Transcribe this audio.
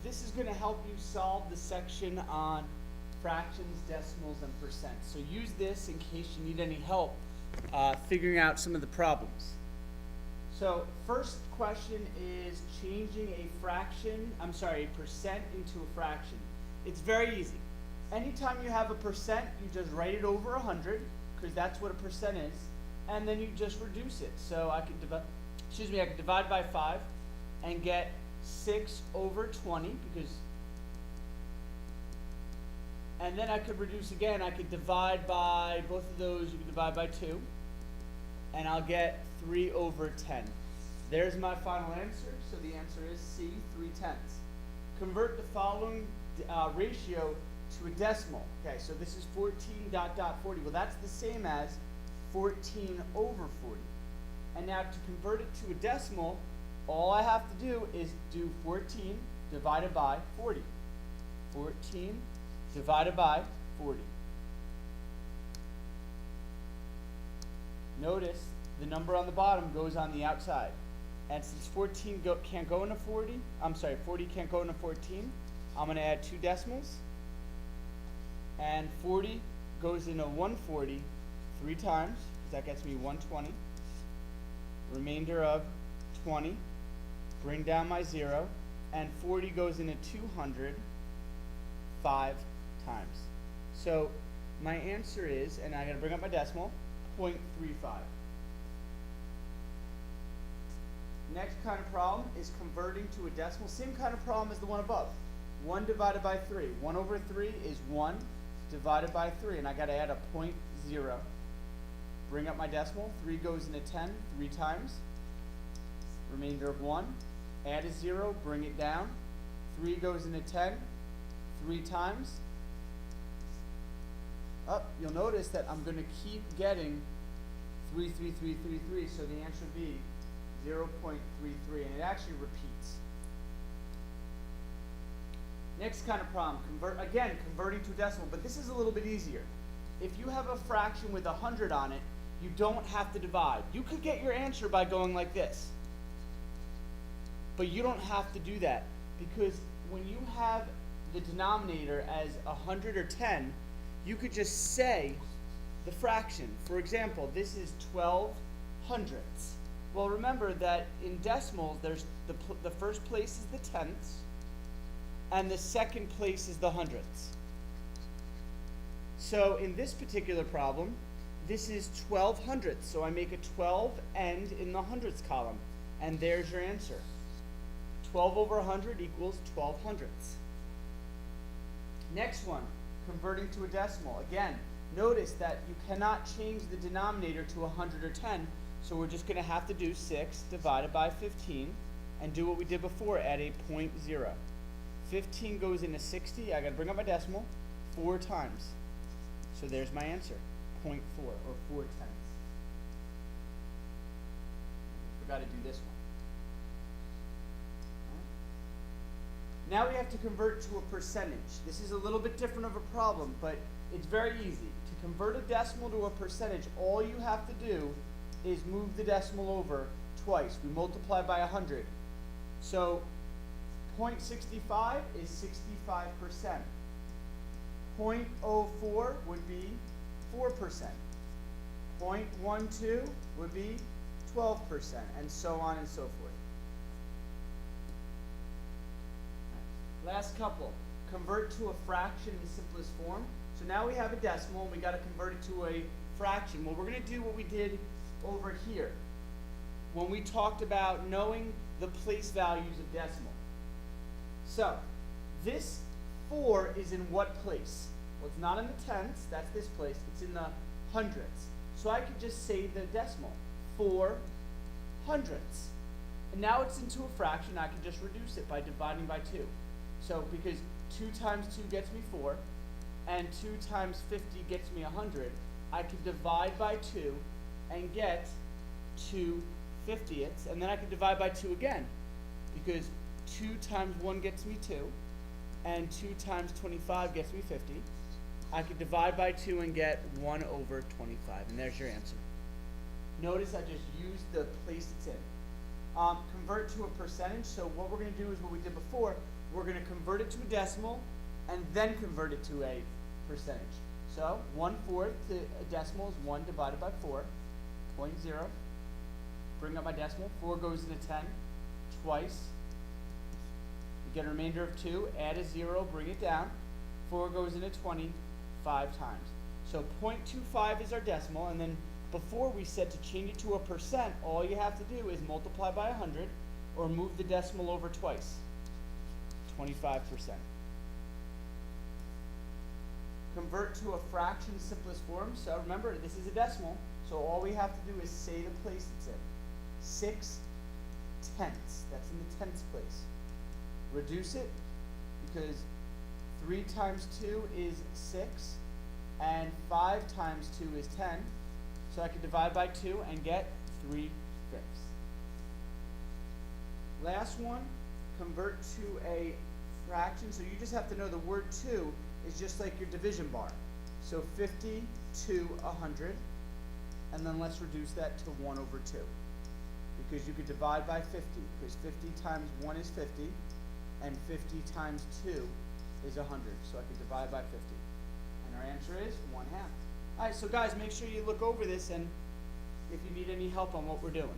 this is going to help you solve the section on fractions, decimals, and percents. So use this in case you need any help figuring out some of the problems. So first question is changing a percent into a fraction. It's very easy. Anytime you have a percent, you just write it over 100, because that's what a percent is, and then you just reduce it. So I could divide by 5 and get 6 over 20, and then I could reduce again. I could divide by both of those. You could divide by 2, and I'll get 3 over 10. There's my final answer. So the answer is C, 3/10. Convert the following ratio to a decimal. Okay, so this is 14.40. Well, that's the same as 14 over 40. And now to convert it to a decimal, all I have to do is do 14 divided by 40. 14 divided by 40. Notice the number on the bottom goes on the outside. And since 40 can't go into 14, I'm going to add 2 decimals. And 40 goes into 140 3 times, because that gets me 120. Remainder of 20. Bring down my 0. And 40 goes into 200 5 times. So my answer is, and I got to bring up my decimal, 0.35. Next kind of problem is converting to a decimal. Same kind of problem as the one above. 1 divided by 3. 1 over 3 is 1 divided by 3. And I got to add a 0.0. Bring up my decimal. 3 goes into 10 3 times. Remainder of 1. Add a 0. Bring it down. 3 goes into 10 3 times. You'll notice that I'm going to keep getting 3, 3, 3, 3, 3. So the answer would be 0.33, and it actually repeats. Next kind of problem, converting to a decimal, but this is a little bit easier. If you have a fraction with 100 on it, you don't have to divide. You could get your answer by going like this, but you don't have to do that, because when you have the denominator as 100 or 10, you could just say the fraction. For example, this is 12 hundredths. Well, remember that in decimals, there's the first place is the tenths, and the second place is the hundredths. So in this particular problem, this is 12 hundredths. So I make a 12 end in the hundredths column, and there's your answer. 12 over 100 equals 12 hundredths. Next one, converting to a decimal. Again, notice that you cannot change the denominator to 100 or 10, so we're just going to have to do 6 divided by 15 and do what we did before, add a 0.0. 15 goes into 60. I got to bring up my decimal 4 times. So there's my answer, 0.4 or 4 tenths. Forgot to do this one. Now we have to convert to a percentage. This is a little bit different of a problem, but it's very easy. To convert a decimal to a percentage, all you have to do is move the decimal over twice. We multiply by 100. So 0.65 is 65%. 0.04 would be 4%. 0.12 would be 12%, and so on and so forth. Last couple. Convert to a fraction in the simplest form. So now we have a decimal, and we got to convert it to a fraction. Well, we're going to do what we did over here when we talked about knowing the place values of decimal. So this 4 is in what place? Well, it's not in the tenths, that's this place, it's in the hundredths. So I could just say the decimal, 4 hundredths. And now it's into a fraction, I can just reduce it by dividing by 2. So because 2 times 2 gets me 4, and 2 times 50 gets me 100, I can divide by 2 and get 2 50ths, and then I can divide by 2 again, because 2 times 1 gets me 2, and 2 times 25 gets me 50. I could divide by 2 and get 1 over 25, and there's your answer. Notice I just used the place it's in. Convert to a percentage, so what we're going to do is what we did before. we're going to convert it to a decimal and then convert it to a percentage. So 1/4 to a decimal is 1 divided by 4, 0.0. Bring up my decimal. 4 goes into 10 twice. You get a remainder of 2. Add a 0. Bring it down. 4 goes into 20 5 times. So 0.25 is our decimal. And then before we said to change it to a percent, all you have to do is multiply by 100 or move the decimal over twice. 25%. Convert to a fraction simplest form. So remember, this is a decimal. So all we have to do is say the place it's in. 6 tenths. That's in the tenths place. Reduce it because 3 times 2 is 6 and 5 times 2 is 10. So I can divide by 2 and get 3/5. Last one, convert to a fraction. So you just have to know the word 2 is just like your division bar. So 50 to 100. And then let's reduce that to 1/2. Because you could divide by 50. Because 50 times 1 is 50. And 50 times 2 is 100. So I can divide by 50. And our answer is 1/2. Alright, so guys, make sure you look over this and if you need any help on what we're doing.